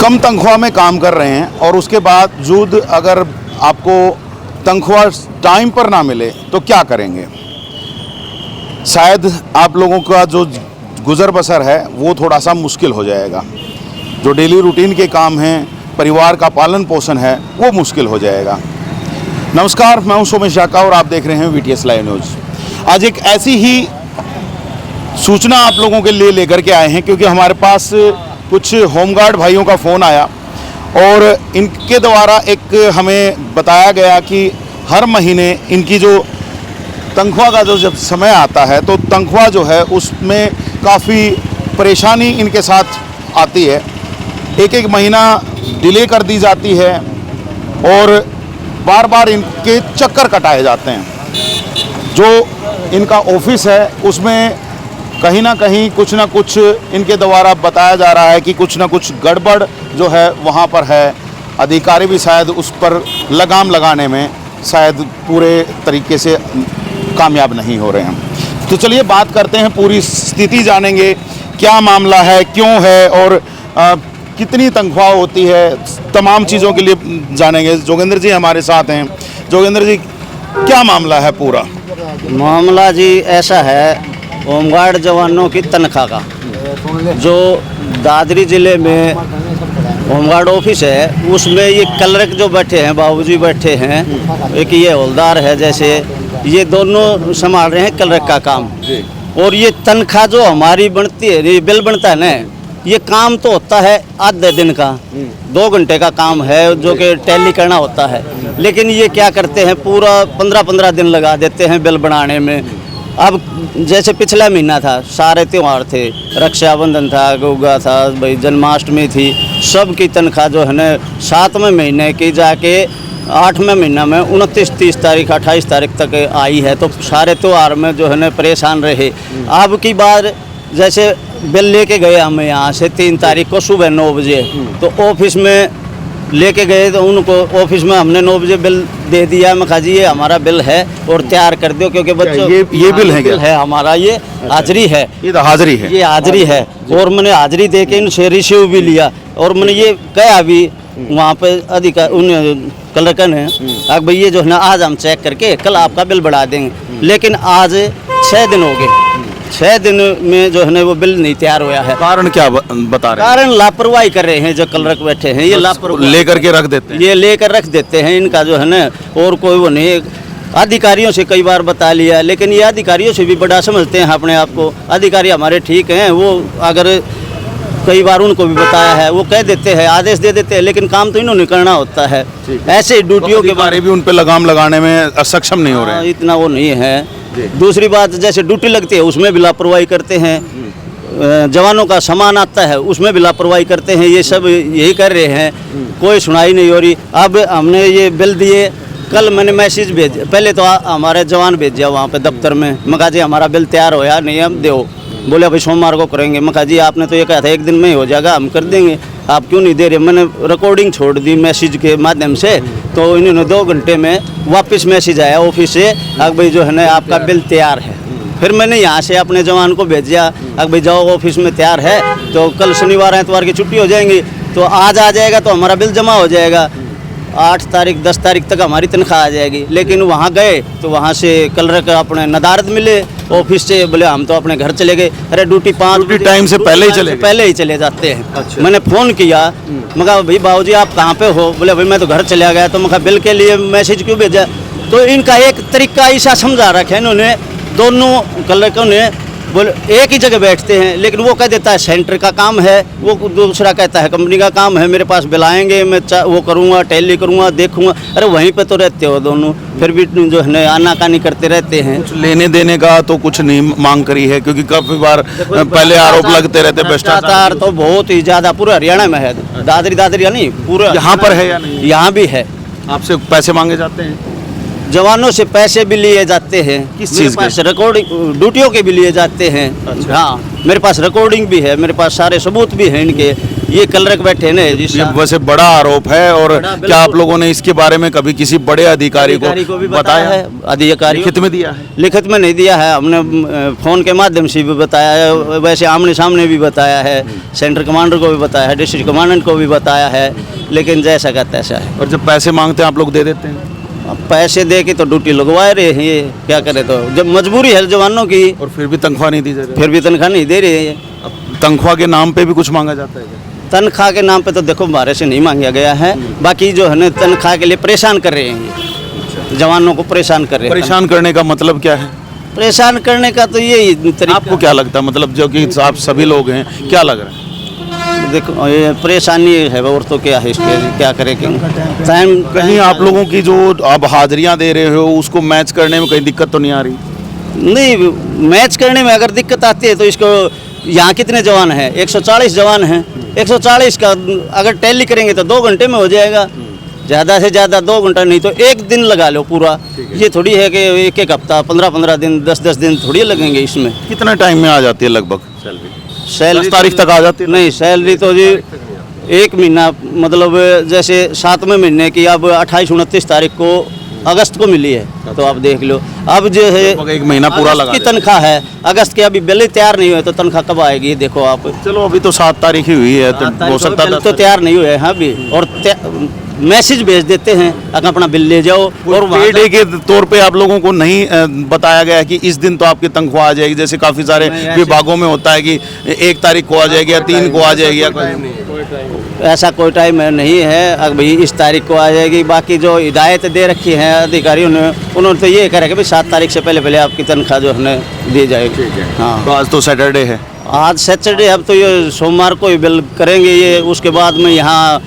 कम तनख्वाह में काम कर रहे हैं और उसके बावजूद अगर आपको तनख्वाह टाइम पर ना मिले तो क्या करेंगे। शायद आप लोगों का जो गुज़र बसर है वो थोड़ा सा मुश्किल हो जाएगा। जो डेली रूटीन के काम हैं, परिवार का पालन पोषण है, वो मुश्किल हो जाएगा। नमस्कार, मैं हूं सोमेश जाका और आप देख रहे हैं VTS लाइव न्यूज़। आज एक ऐसी ही सूचना आप लोगों के लिए लेकर के आए हैं क्योंकि हमारे पास कुछ होमगार्ड भाइयों का फ़ोन आया और इनके द्वारा एक हमें बताया गया कि हर महीने इनकी जो तनख्वाह का जो जब समय आता है तो तनख्वाह जो है उसमें काफ़ी परेशानी इनके साथ आती है। एक महीना डिले कर दी जाती है और बार बार इनके चक्कर कटाए जाते हैं। जो इनका ऑफिस है उसमें कहीं ना कहीं कुछ ना कुछ इनके द्वारा बताया जा रहा है कि कुछ ना कुछ गड़बड़ जो है वहाँ पर है। अधिकारी भी शायद उस पर लगाम लगाने में शायद पूरे तरीके से कामयाब नहीं हो रहे हैं। तो चलिए बात करते हैं, पूरी स्थिति जानेंगे, क्या मामला है, क्यों है और कितनी तनख्वाह होती है, तमाम चीज़ों के लिए जानेंगे। जोगेंद्र जी हमारे साथ हैं। जोगेंद्र जी, क्या मामला है पूरा? मामला जी ऐसा है, होमगार्ड जवानों की तनख्वाह का जो दादरी ज़िले में होमगार्ड ऑफिस है उसमें ये क्लर्क जो बैठे हैं, बाबूजी बैठे हैं, एक ये हवलदार है, जैसे ये दोनों संभाल रहे हैं क्लर्क का काम। और ये तनख्वाह जो हमारी बनती है, ये बिल बनता है ना, ये काम तो होता है आधे दिन का, 2 घंटे का काम है जो कि टैली करना होता है। लेकिन ये क्या करते हैं, पूरा 15-15 दिन लगा देते हैं बिल बनाने में। अब जैसे पिछला महीना था, सारे त्यौहार थे, रक्षाबंधन था, गुगा था, भाई जन्माष्टमी थी, सब की तनख्वाह जो है ना 7वें महीने की जाके 8वें महीना में 29, 30 तारीख, 28 तारीख तक आई है। तो सारे त्यौहार में जो है ना परेशान रहे। अब की बार जैसे बिल लेके गए हम यहाँ से 3 तारीख को सुबह 9 बजे, तो ऑफिस में लेके गए तो उनको ऑफिस में हमने 9 बजे बिल दे दिया। मैं कहा जी ये हमारा बिल है और तैयार कर दो, क्योंकि बच्चों ये बिल है क्या? है हमारा, ये हाजिरी है, ये तो हाजिरी है, ये हाजिरी है। और मैंने हाजिरी दे के इनसे रिसीव भी लिया और मैंने ये कहा भी वहाँ पे अधिकारी उन क्लर्क ने, अब भाई ये जो है ना आज हम चेक करके कल आपका बिल बढ़ा देंगे। लेकिन आज 6 दिन हो गए, 6 दिन में जो है ना वो बिल नहीं तैयार हुआ है। कारण क्या बता रहे हैं? कारण लापरवाही कर रहे हैं जो क्लर्क बैठे हैं, ये लापरवाही लेकर के रख देते हैं, ये लेकर रख देते हैं। इनका जो है ना और कोई वो नहीं। अधिकारियों से कई बार बता लिया, लेकिन ये अधिकारियों से भी बड़ा समझते हैं अपने आप को। अधिकारी हमारे ठीक हैं, वो अगर कई बार उनको भी बताया है, वो कह देते हैं, आदेश दे देते हैं, लेकिन काम तो इन्होंने करना होता है। ऐसे ड्यूटियों के बारे भी उन पे लगाम लगाने में सक्षम नहीं हो रहे हैं, इतना वो नहीं है। दूसरी बात, जैसे ड्यूटी लगती है उसमें भी लापरवाही करते हैं। जवानों का सामान आता है उसमें भी लापरवाही करते हैं। ये सब यही कर रहे हैं, कोई सुनाई नहीं हो रही। अब हमने ये बिल दिए, कल मैंने मैसेज भेजा, पहले तो हमारे जवान भेजा वहाँ पे दफ्तर में। मैं कहा जी हमारा बिल तैयार होया नहीं, हम दो। बोले भाई सोमवार को करेंगे। मैं कहा जी आपने तो ये कहा था 1 दिन में ही हो जाएगा, हम कर देंगे, आप क्यों नहीं दे रहे। मैंने रिकॉर्डिंग छोड़ दी मैसेज के माध्यम से, तो इन्होंने 2 घंटे में वापस मैसेज आया ऑफिस से, अब भाई जो है ना आपका बिल तैयार है। फिर मैंने यहाँ से अपने जवान को भेजा, अब भाई जाओ ऑफिस में तैयार है, तो कल शनिवार एतवार की छुट्टी हो जाएंगी, तो आज आ जाएगा तो हमारा बिल जमा हो जाएगा। 8 तारीख 10 तारीख तक हमारी तनख्वाह आ जाएगी। लेकिन वहाँ गए तो वहाँ से क्लर्क अपने नदारद मिले ऑफिस से, बोले हम तो अपने घर चले गए। अरे ड्यूटी 5 टाइम से पहले ही चले जाते हैं। अच्छा। मैंने फ़ोन किया, मैं कहा भाई बाबूजी आप कहाँ पे हो? बोले भाई मैं तो घर चला गया। तो मैं कहा बिल के लिए मैसेज क्यों भेजा? तो इनका एक तरीका ऐसा समझा रखा है इन्होंने, दोनों क्लर्कों ने। बोले एक ही जगह बैठते हैं, लेकिन वो कह देता है सेंटर का काम है, वो दूसरा कहता है कंपनी का काम है, मेरे पास बुलाएंगे, मैं वो करूँगा, टैली करूँगा, देखूँगा। अरे वहीं पे तो रहते हो दोनों, फिर भी जो है आनाकानी करते रहते हैं। कुछ लेने देने का तो कुछ नहीं मांग करी है, क्योंकि काफी बार पहले आरोप लगते रहते भ्रष्टाचार तो बहुत ही ज़्यादा पूरे हरियाणा में है। दादरी या नहीं, पूरा यहाँ पर है या नहीं? यहाँ भी है। आपसे पैसे मांगे जाते हैं? जवानों से पैसे भी लिए जाते हैं। किस चीज़ के? रिकॉर्डिंग ड्यूटियों के भी लिए जाते हैं। अच्छा। हाँ, मेरे पास रिकॉर्डिंग भी है, मेरे पास सारे सबूत भी हैं इनके। ये कलरक बैठे ना जिस ये वैसे बड़ा आरोप है, और बड़ा, क्या आप बिल्कुल। लोगों ने इसके बारे में कभी किसी बड़े अधिकारी को भी बताया है, अधिकारी लिखित में दिया है? लिखित में नहीं दिया है, हमने फ़ोन के माध्यम से भी बताया है, वैसे आमने सामने भी बताया है, सेंटर कमांडर को भी बताया है, डिस्ट्रिक्ट कमांडेंट को भी बताया है, लेकिन जैसा का तैसा है। और जब पैसे मांगते हैं आप लोग दे देते हैं? अब पैसे दे के तो ड्यूटी लगवा रहे हैं, ये क्या करे, तो जब मजबूरी है जवानों की, और फिर भी तनख्वाह नहीं दी जा रही? फिर भी तनख्वाह नहीं दे रहे हैं। अब तनख्वाह के नाम पे भी कुछ मांगा जाता है क्या? तनख्वाह के नाम पे तो देखो हमारे से नहीं मांगा गया है, बाकी जो है ना तनख्वाह के लिए परेशान कर रहे हैं, ये जवानों को परेशान कर रहे हैं। परेशान करने का मतलब क्या है? परेशान करने का तो यही तरीका। आपको क्या लगता है, मतलब जो कि आप सभी लोग हैं, क्या लग रहा है? देखो ये परेशानी है और तो क्या है, इसके क्या करें टाइम कहीं आप लोगों की जो आप हाजिरियां दे रहे हो उसको मैच करने में कहीं दिक्कत तो नहीं आ रही? नहीं, मैच करने में अगर दिक्कत आती है तो इसको, यहाँ कितने जवान हैं? 140 जवान हैं, 140 का अगर टैली करेंगे तो 2 घंटे में हो जाएगा, ज़्यादा से ज़्यादा 2 घंटा, नहीं तो 1 दिन लगा लो पूरा। ये थोड़ी है कि एक हफ्ता, 15 दिन, 10 दिन थोड़ी लगेंगे इसमें। कितना टाइम में आ जाती है लगभग सैलरी 10 तारीख तक आ जाती है? नहीं, सैलरी तो जी 1 महीना, मतलब जैसे 7वें महीने की अब 28-29 तारीख को अगस्त को मिली है, तो आप देख लो। अब जो है लगभग 1 महीना पूरा लगा की देते हैं। तनख्वाह है, अगस्त के अभी बिल तैयार नहीं हुए तो तनख्वाह कब आएगी? देखो आप, चलो अभी तो 7 तारीख ही हुई है, तो हो सकता बिल है तो तैयार नहीं हुए हैं अभी, और मैसेज भेज देते हैं अगर अपना बिल ले जाओ, और वहाँ पे डे के तौर पे आप लोगों को नहीं बताया गया है कि इस दिन तो आपकी तनख्वाह आ जाएगी, जैसे काफी सारे नहीं, ऐसे- विभागों में होता है कि 1 तारीख को आ जाएगी या 3 को आ जाएगी, या ऐसा कोई टाइम नहीं है, अब भाई इस तारीख को आ जाएगी। बाकी जो हिदायत दे रखी है अधिकारियों ने, उन्होंने तो ये कहा कि भाई 7 तारीख से पहले आपकी तनख्वाह जो है दी जाएगी। हाँ, तो आज तो सैटरडे है, आज सैटरडे, अब तो ये सोमवार को ही बिल करेंगे ये, उसके बाद में यहाँ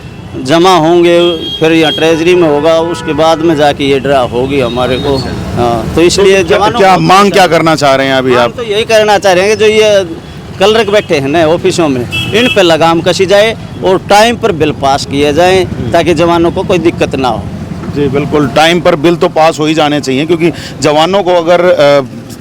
जमा होंगे, फिर यहाँ ट्रेजरी में होगा, उसके बाद में जाके ये ड्रा होगी हमारे को। हाँ, तो इसलिए जवानों क्या को- मांग क्या करना चाह रहे हैं अभी हम आप? तो यही करना चाह रहे हैं कि जो ये कलरक बैठे हैं ना ऑफिसों में, इन पे लगाम कसी जाए और टाइम पर बिल पास किए जाएं, ताकि जवानों को कोई दिक्कत ना हो। जी बिल्कुल, टाइम पर बिल तो पास हो ही जाने चाहिए, क्योंकि जवानों को अगर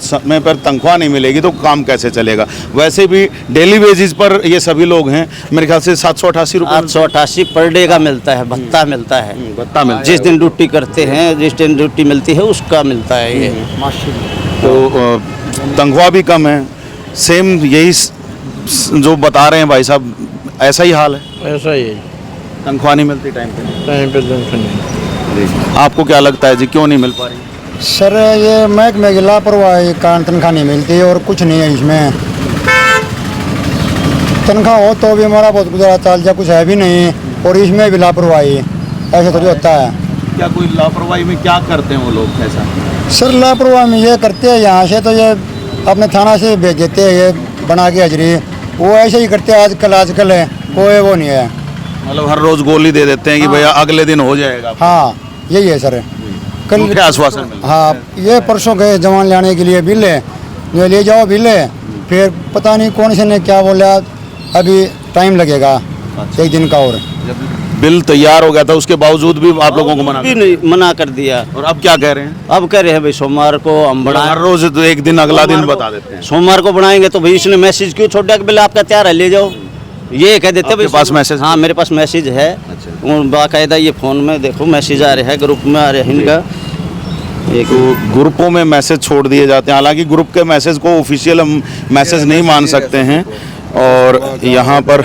समय पर तनख्वाह नहीं मिलेगी तो काम कैसे चलेगा? वैसे भी डेली बेसिस पर ये सभी लोग हैं, मेरे ख्याल से 788 रुपये 888 पर डे का मिलता है, भत्ता मिलता है, भत्ता मिलता है। जिस दिन ड्यूटी करते हैं, जिस दिन ड्यूटी मिलती है उसका मिलता है ये। तो तनख्वाह भी कम है, सेम यही जो बता रहे हैं भाई साहब, ऐसा ही हाल है, ऐसा ही है, तनख्वाह नहीं मिलती टाइम पे। टाइम पे जंक्शन नहीं। आपको क्या लगता है जी, क्यों नहीं मिल पा रही? सर ये महकमे की लापरवाही कारण तनख्वाह नहीं मिलती और कुछ नहीं है इसमें। तनख्वाह हो तो भी हमारा बहुत गुजारा चाल जा, कुछ है भी नहीं, और इसमें भी लापरवाही, ऐसा थोड़ी होता है। क्या कोई लापरवाही में क्या करते हैं वो लोग ऐसा? सर लापरवाही में ये करते हैं, यहाँ से तो ये अपने थाना से भेज देते हैं ये बना के हाजरी, वो ऐसे ही करते हैं। आजकल है कोई वो नहीं है। मतलब हर रोज गोली दे देते हैं कि भैया अगले दिन हो जाएगा, हाँ यही है सर। तो क्या आश्वासन मिलता है? हाँ, ये परसों गए जवान लाने के लिए बिल है, जो ले जाओ बिल है, फिर पता नहीं कौन से ने क्या बोला, अभी टाइम लगेगा 1 दिन का। और बिल तैयार हो गया था, उसके बावजूद भी आप लोगों को मना भी कर, नहीं मना कर दिया। और अब क्या कह रहे हैं? अब कह रहे हैं भाई सोमवार को हम हर बना, रोज तो एक दिन अगला दिन बता देते हैं। सोमवार को बनाएंगे तो भाई इसने मैसेज क्यों छोड़ा कि बिल आपका तैयार है ले जाओ, ये कह देते आपके भाई। पास मैसेज? हाँ मेरे पास मैसेज है, और बाकायदा ये फ़ोन में देखो मैसेज आ रहा है, ग्रुप में आ रहे हैं इनका। एक तो ग्रुपों में मैसेज छोड़ दिए जाते हैं, हालांकि ग्रुप के मैसेज को ऑफिशियल हम मैसेज नहीं मान सकते हैं। और यहाँ पर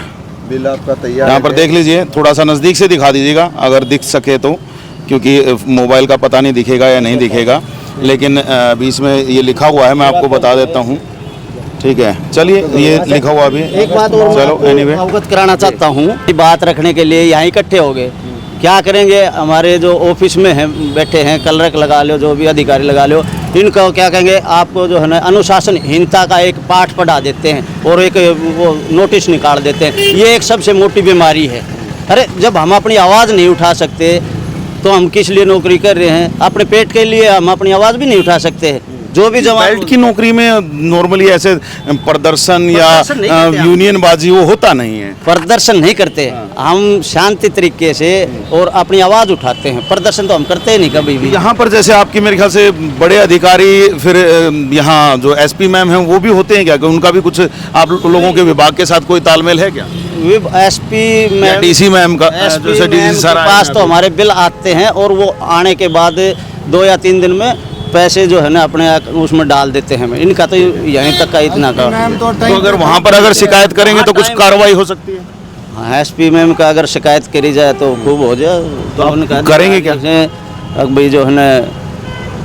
बिल आपका तैयार यहाँ पर देख लीजिए, थोड़ा सा नज़दीक से दिखा दीजिएगा अगर दिख सके तो, क्योंकि मोबाइल का पता नहीं दिखेगा या नहीं दिखेगा, लेकिन बीच में ये लिखा हुआ है, मैं आपको बता देता हूँ। ठीक है, चलिए ये लिखा हुआ भी। एक बात और चलो एनीवे, अवगत कराना चाहता हूँ, बात रखने के लिए यहाँ इकट्ठे हो गए, क्या करेंगे? हमारे जो ऑफिस में हैं बैठे हैं, कलरक लगा लो, जो भी अधिकारी लगा लो, इनको क्या कहेंगे, आपको जो है ना अनुशासनहीनता का एक पाठ पढ़ा देते हैं और एक वो नोटिस निकाल देते हैं। ये एक सबसे मोटी बीमारी है। अरे जब हम अपनी आवाज़ नहीं उठा सकते तो हम किस लिए नौकरी कर रहे हैं? अपने पेट के लिए हम अपनी आवाज़ भी नहीं उठा सकते। जो भी जवान बेल्ट की नौकरी में नॉर्मली ऐसे प्रदर्शन या प्रदर्शन नहीं करते हम। यूनियन बाजी वो होता नहीं है। प्रदर्शन नहीं करते, हम शांति तरीके से और अपनी आवाज़ उठाते हैं। प्रदर्शन तो हम करते ही नहीं कभी भी। यहाँ पर जैसे आपकी मेरे ख्याल से बड़े अधिकारी, फिर यहाँ जो एसपी मैम हैं वो भी होते हैं क्या, कि उनका भी कुछ आप लोगों के विभाग के साथ कोई तालमेल है क्या? एसपी या डीसी मैम का एसपी जैसे डीसी के सर पास तो हमारे बिल आते हैं और वो आने के बाद 2 या 3 दिन में पैसे जो है ना अपने उसमें डाल देते हैं। इनका तो यहीं तक का इतना का। मैम तो तो अगर वहाँ पर अगर शिकायत करेंगे तो कुछ कार्रवाई हो सकती है। हाँ, एसपी मैम का अगर शिकायत करी जाए तो खूब हो जाए। तो आप उनका करेंगे क्या? अब भाई जो है ना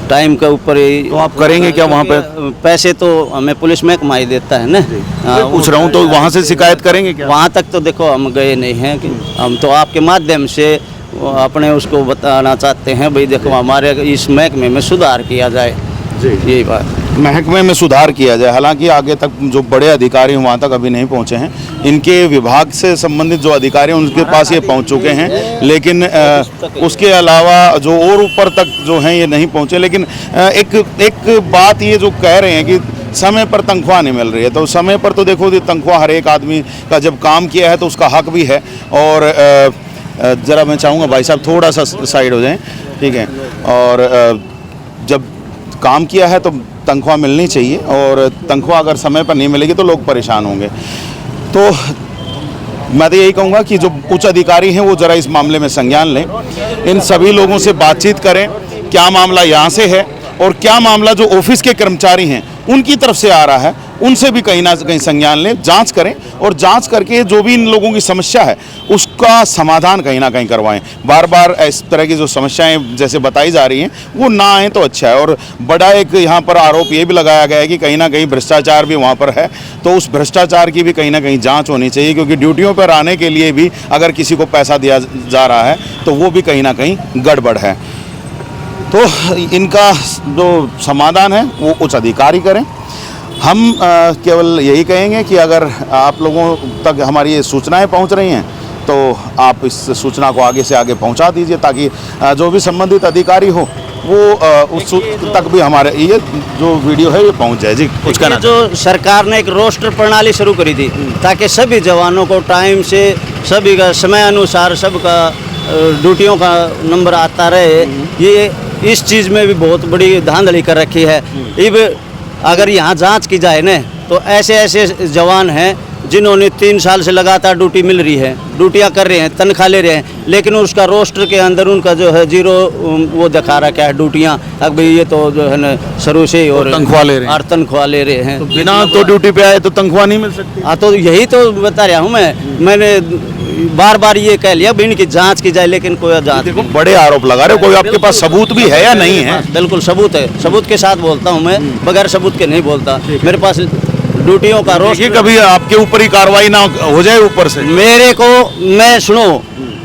टाइम के ऊपर ही तो आप करेंगे क्या वहाँ पे? पैसे तो हमें पुलिस महकमा ही देता है ना। मैं पूछ रहा हूँ तो वहाँ से शिकायत करेंगे क्या? वहाँ तक तो देखो हम गए नहीं हैं कि हम तो आपके माध्यम से अपने उसको बताना चाहते हैं भाई देखो हमारे इस महकमे में सुधार किया जाए। यही बात महकमे में सुधार किया जाए। हालांकि आगे तक जो बड़े अधिकारी हैं वहाँ तक अभी नहीं पहुँचे हैं। इनके विभाग से संबंधित जो अधिकारी हैं उनके पास ये पहुँच चुके हैं, लेकिन उसके अलावा जो और ऊपर तक जो हैं ये नहीं पहुँचे। लेकिन एक बात ये जो कह रहे हैं कि समय पर तनख्वाह नहीं मिल रही है, तो समय पर तो देखो तनख्वाह हर एक आदमी का जब काम किया है तो उसका हक भी है। और ज़रा मैं चाहूँगा भाई साहब थोड़ा सा साइड हो जाएं, ठीक है। और जब काम किया है तो तनख्वाह मिलनी चाहिए, और तनख्वाह अगर समय पर नहीं मिलेगी तो लोग परेशान होंगे। तो मैं तो यही कहूँगा कि जो उच्च अधिकारी हैं वो ज़रा इस मामले में संज्ञान लें, इन सभी लोगों से बातचीत करें क्या मामला यहाँ से है और क्या मामला जो ऑफिस के कर्मचारी हैं उनकी तरफ से आ रहा है, उनसे भी कहीं ना कहीं संज्ञान लें, जांच करें और जांच करके जो भी इन लोगों की समस्या है उसका समाधान कहीं ना कहीं करवाएं। बार बार इस तरह की जो समस्याएं जैसे बताई जा रही हैं वो ना आए तो अच्छा है। और बड़ा एक यहाँ पर आरोप ये भी लगाया गया है कि कहीं ना कहीं भ्रष्टाचार भी वहाँ पर है, तो उस भ्रष्टाचार की भी कहीं ना कहीं जाँच होनी चाहिए, क्योंकि ड्यूटियों पर आने के लिए भी अगर किसी को पैसा दिया जा रहा है तो वो भी कहीं ना कहीं गड़बड़ है। तो इनका जो समाधान है वो उच्च अधिकारी करें। हम केवल यही कहेंगे कि अगर आप लोगों तक हमारी ये सूचनाएं पहुंच रही हैं तो आप इस सूचना को आगे से आगे पहुंचा दीजिए, ताकि जो भी संबंधित अधिकारी हो वो उस तक भी हमारे ये जो वीडियो है ये पहुंच जाए। जी कुछ कहना? जो सरकार ने एक रोस्टर प्रणाली शुरू करी थी ताकि सभी जवानों को टाइम से सभी का समय अनुसार सबका ड्यूटियों का नंबर आता रहे, ये इस चीज़ में भी बहुत बड़ी धांधली कर रखी है। इब अगर यहाँ जांच की जाए न तो ऐसे ऐसे जवान हैं जिन्होंने 3 साल से लगातार ड्यूटी मिल रही है, ड्यूटियाँ कर रहे हैं, तनख्वाह ले रहे हैं, लेकिन उसका रोस्टर के अंदर उनका जो है 0 वो दिखा रखा है ड्यूटियाँ। अब भाई ये तो जो है ना शुरू से ही और तनख्वाह ले रहे हैं, और तनख्वाह ले रहे हैं। तो बिना तो ड्यूटी पे आए तो तनख्वाह नहीं मिल सकती। हाँ, तो यही तो बता रहा हूँ मैंने बार बार ये कह लिया भी इनकी जांच की जाए, लेकिन कोई जांच देखो बड़े आरोप लगा रहे हो, कोई आपके पास सबूत भी है या नहीं है? बिल्कुल सबूत है, सबूत के साथ बोलता हूँ मैं, बगैर सबूत के नहीं बोलता। मेरे पास ड्यूटियों का रोस्टर, कभी आपके ऊपर ही कार्रवाई ना हो जाए ऊपर से। मेरे को मैं सुनो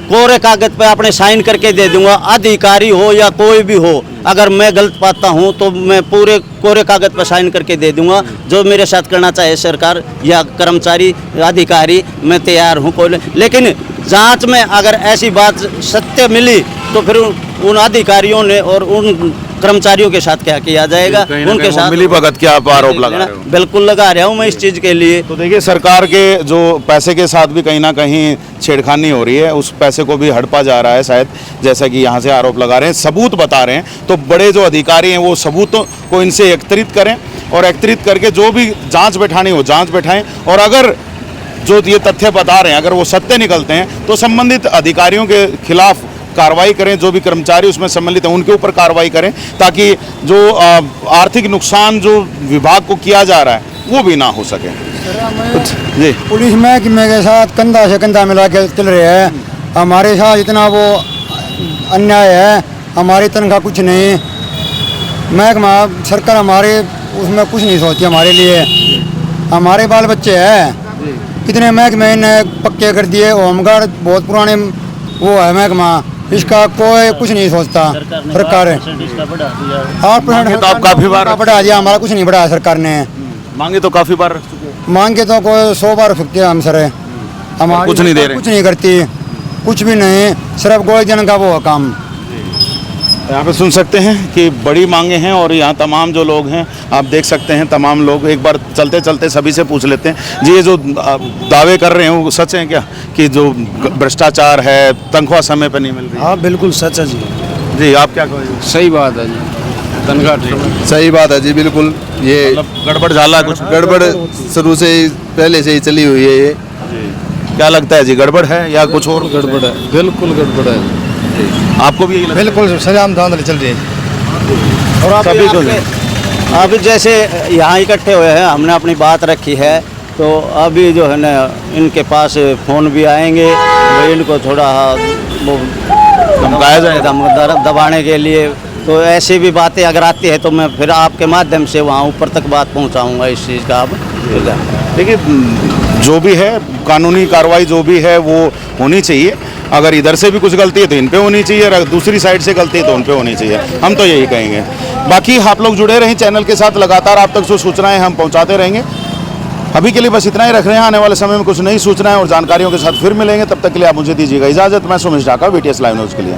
कोरे कागज पे आपने साइन करके दे दूंगा, अधिकारी हो या कोई भी हो, अगर मैं गलत पाता हूँ तो मैं पूरे कोरे कागज पर साइन करके दे दूंगा। जो मेरे साथ करना चाहे सरकार या कर्मचारी अधिकारी, मैं तैयार हूँ कोई। लेकिन जांच में अगर ऐसी बात सत्य मिली तो फिर उन अधिकारियों ने और उन कर्मचारियों के साथ क्या किया जाएगा, उनके साथ मिली भगत के आप आरोप लगा रहे हो। बिल्कुल लगा रहा हूँ मैं इस चीज़ के लिए। तो देखिए सरकार के जो पैसे के साथ भी कहीं ना कहीं छेड़खानी हो रही है, उस पैसे को भी हड़पा जा रहा है शायद, जैसा कि यहाँ से आरोप लगा रहे हैं, सबूत बता रहे हैं। तो बड़े जो अधिकारी हैं वो सबूतों को इनसे एकत्रित करें और एकत्रित करके जो भी जांच बैठानी हो जांच बैठाएं, और अगर जो ये तथ्य बता रहे हैं अगर वो सत्य निकलते हैं तो संबंधित अधिकारियों के खिलाफ कार्रवाई करें, जो भी कर्मचारी उसमें सम्मिलित हैं उनके ऊपर कार्रवाई करें, ताकि जो आर्थिक नुकसान जो विभाग को किया जा रहा है वो भी ना हो सके। जी पुलिस महकमे के साथ कंधा से कंधा मिला के चल रहे हैं, हमारे साथ इतना वो अन्याय है, हमारी तनख्वाह कुछ नहीं, महकमा सरकार हमारे उसमें कुछ नहीं सोचती हमारे लिए। हमारे बाल बच्चे हैं, कितने महकमे ने पक्के कर दिए, होमगार्ड बहुत पुराने वो है महकमा, इसका कोई कुछ नहीं सोचता सरकार। 8% तो आप काफी बार बढ़ा दिया, हमारा कुछ नहीं बढ़ाया सरकार ने। मांगे तो काफी बार रख चुके हैं। मांगे तो कोई 100 बार सकते हैं हम सर, हमारी कुछ नहीं दे रहे, कुछ नहीं करती, कुछ भी नहीं, सिर्फ गोली देने का वो है काम। यहाँ पे सुन सकते हैं कि बड़ी मांगे हैं, और यहाँ तमाम जो लोग हैं आप देख सकते हैं, तमाम लोग एक बार चलते चलते सभी से पूछ लेते हैं। जी ये जो दावे कर रहे हैं वो सच है क्या कि जो भ्रष्टाचार है, तनख्वाह समय पर नहीं मिल रही? हाँ बिल्कुल सच है जी। जी आप क्या कहेंगे? सही बात है जी, तनख्वाह सही बात है जी, बिल्कुल। ये मतलब गड़बड़ झाला कुछ? गड़बड़ शुरू से ही पहले से ही चली हुई है ये। क्या लगता है जी, गड़बड़ है या कुछ और? गड़बड़ है, बिल्कुल गड़बड़ है। आपको भी यही लगता है? बिल्कुल सजाम धांधली चल रही है। और सभी को अभी जैसे यहाँ इकट्ठे हुए हैं, हमने अपनी बात रखी है, तो अभी जो है ना इनके पास फ़ोन भी आएंगे, भाई इनको थोड़ा वो धमकाया जाए। दबाने के लिए। तो ऐसी भी बातें अगर आती है तो मैं फिर आपके माध्यम से वहाँ ऊपर तक बात पहुँचाऊँगा इस चीज़ का। अब देखिए, जो भी है कानूनी कार्रवाई जो भी है वो होनी चाहिए। अगर इधर से भी कुछ गलती है तो इन पे होनी चाहिए, और अगर दूसरी साइड से गलती है तो उन पे होनी चाहिए। हम तो यही कहेंगे। बाकी आप लोग जुड़े रहें चैनल के साथ, लगातार आप तक जो सूचनाएं हम पहुंचाते रहेंगे। अभी के लिए बस इतना ही रख रहे हैं। आने वाले समय में कुछ नई सूचनाएं और जानकारियों के साथ फिर मिलेंगे। तब तक के लिए आप मुझे दीजिएगा इजाज़त। मैं Sumesh Dhaka, VTS live news के लिए।